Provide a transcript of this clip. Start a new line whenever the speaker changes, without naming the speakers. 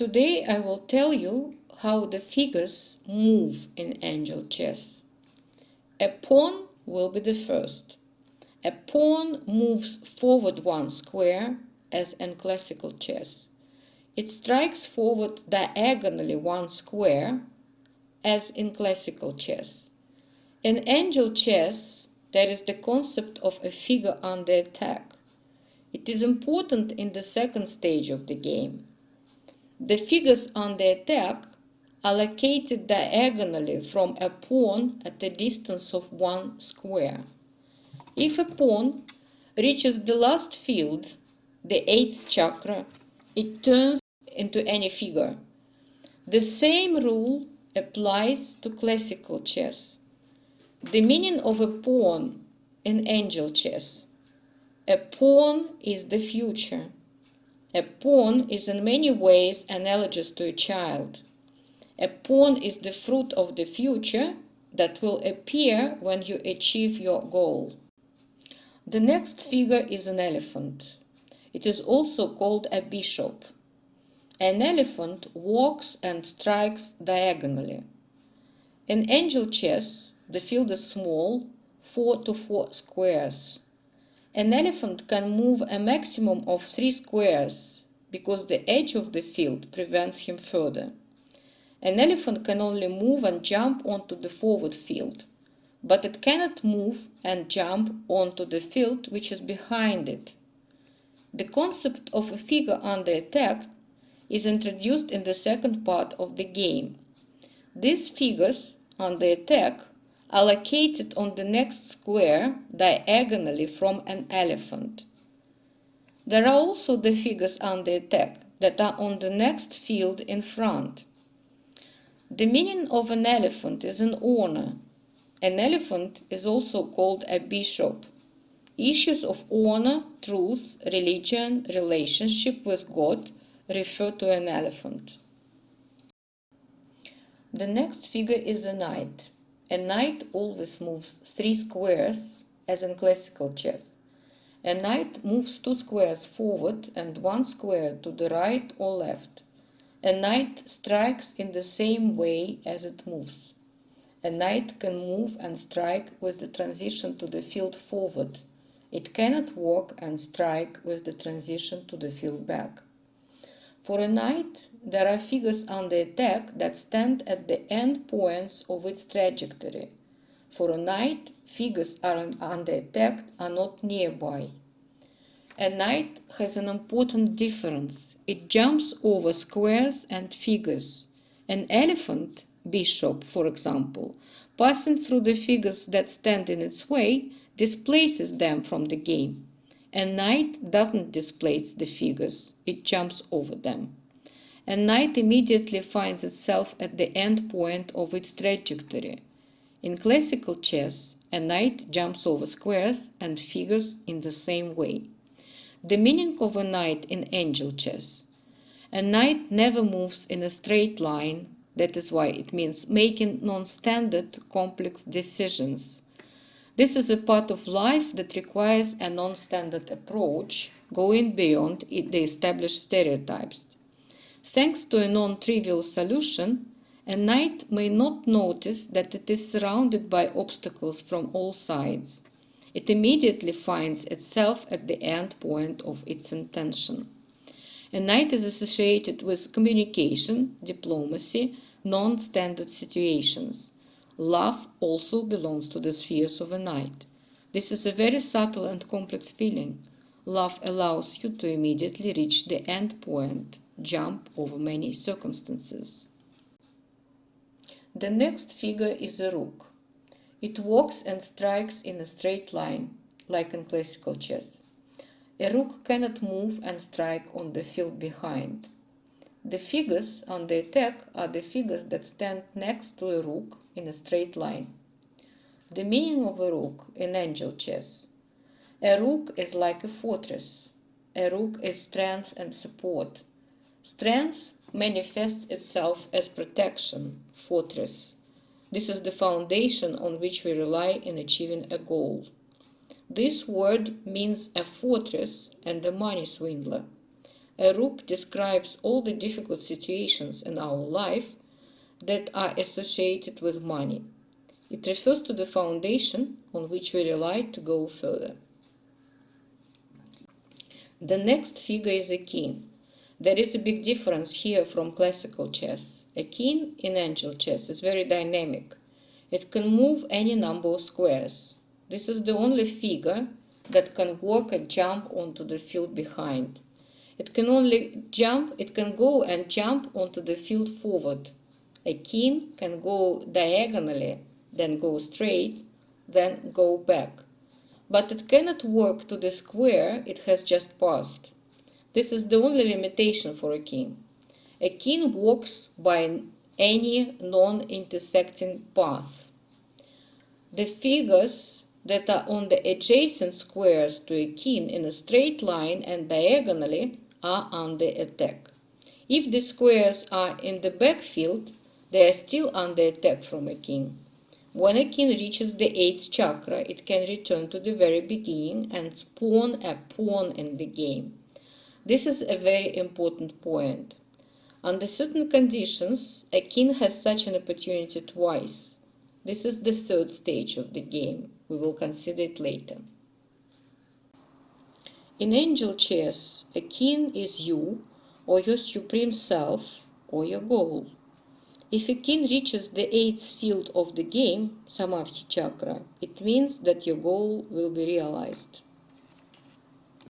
Today I will tell you how the figures move in Angel Chess. A pawn will be the first. A pawn moves forward one square as in classical chess. It strikes forward diagonally one square as in classical chess. In Angel Chess, there is the concept of a figure under attack. It is important in the second stage of the game. The figures under attack are located diagonally from a pawn at a distance of one square. If a pawn reaches the last field, the 8th chakra, it turns into any figure. The same rule applies to classical chess. The meaning of a pawn in Angel Chess. A pawn is the future. A pawn is in many ways analogous to a child. A pawn is the fruit of the future that will appear when you achieve your goal. The next figure is an elephant. It is also called a bishop. An elephant walks and strikes diagonally. In Angel Chess, the field is small, 4 to 4 squares. An elephant can move a maximum of 3 squares because the edge of the field prevents him further. An elephant can only move and jump onto the forward field, but it cannot move and jump onto the field which is behind it. The concept of a figure under attack is introduced in the second part of the game. These figures under attack are located on the next square diagonally from an elephant. There are also the figures under attack that are on the next field in front. The meaning of an elephant is an honor. An elephant is also called a bishop. Issues of honor, truth, religion, relationship with God refer to an elephant. The next figure is a knight. A knight always moves 3 squares, as in classical chess. A knight moves 2 squares forward and 1 square to the right or left. A knight strikes in the same way as it moves. A knight can move and strike with the transition to the field forward. It cannot walk and strike with the transition to the field back. For a knight, there are figures under attack that stand at the end points of its trajectory. For a knight, figures under attack are not nearby. A knight has an important difference. It jumps over squares and figures. An elephant, bishop, for example, passing through the figures that stand in its way, displaces them from the game. A knight doesn't displace the figures, it jumps over them. A knight immediately finds itself at the end point of its trajectory. In classical chess, a knight jumps over squares and figures in the same way. The meaning of a knight in Angel Chess. A knight never moves in a straight line, that is why it means making non-standard complex decisions. This is a part of life that requires a non-standard approach, going beyond the established stereotypes. Thanks to a non-trivial solution, a knight may not notice that it is surrounded by obstacles from all sides. It immediately finds itself at the end point of its intention. A knight is associated with communication, diplomacy, non-standard situations. Love also belongs to the spheres of a knight. This is a very subtle and complex feeling. Love allows you to immediately reach the end point, jump over many circumstances. The next figure is a rook. It walks and strikes in a straight line, like in classical chess. A rook cannot move and strike on the field behind. The figures on the attack are the figures that stand next to a rook in a straight line. The meaning of a rook in Angel Chess. A rook is like a fortress. A rook is strength and support. Strength manifests itself as protection, fortress. This is the foundation on which we rely in achieving a goal. This word means a fortress and a money swindler. A rook describes all the difficult situations in our life that are associated with money. It refers to the foundation on which we rely to go further. The next figure is a king. There is a big difference here from classical chess. A king in Angel chess is very dynamic. It can move any number of squares. This is the only figure that can walk and jump onto the field behind. It can go and jump onto the field forward. A king can go diagonally, then go straight, then go back. But it cannot walk to the square it has just passed. This is the only limitation for a king. A king walks by any non-intersecting path. The figures that are on the adjacent squares to a king in a straight line and diagonally are under attack. If the squares are in the backfield, they are still under attack from a king. When a king reaches the 8th chakra, it can return to the very beginning and spawn a pawn in the game. This is a very important point. Under certain conditions, a king has such an opportunity twice. This is the third stage of the game. We will consider it later. In Angel chess, a king is you, or your supreme self, or your goal. If a king reaches the 8th field of the game, Samadhi chakra, it means that your goal will be realized.